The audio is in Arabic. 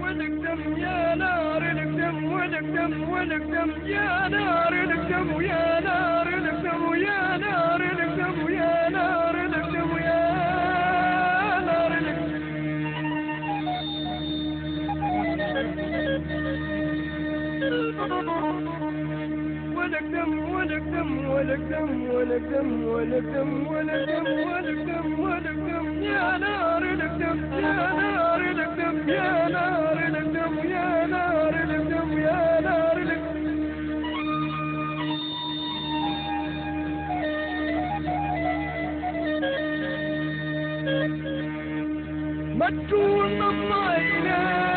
ولك دم يا نار لك دم ولك دم ولك دم يا نار لك دم يا نار لك دم يا نار لك دم يا نار لك دم يا نار لك ولك دم ولك دم ولك دم ولك دم ولك دم ولك دم ولك دم ولك دم يا نار لك دم يا نار لك دم يا نار لك دم يا نار لك دم يا نار لك مدون الطايله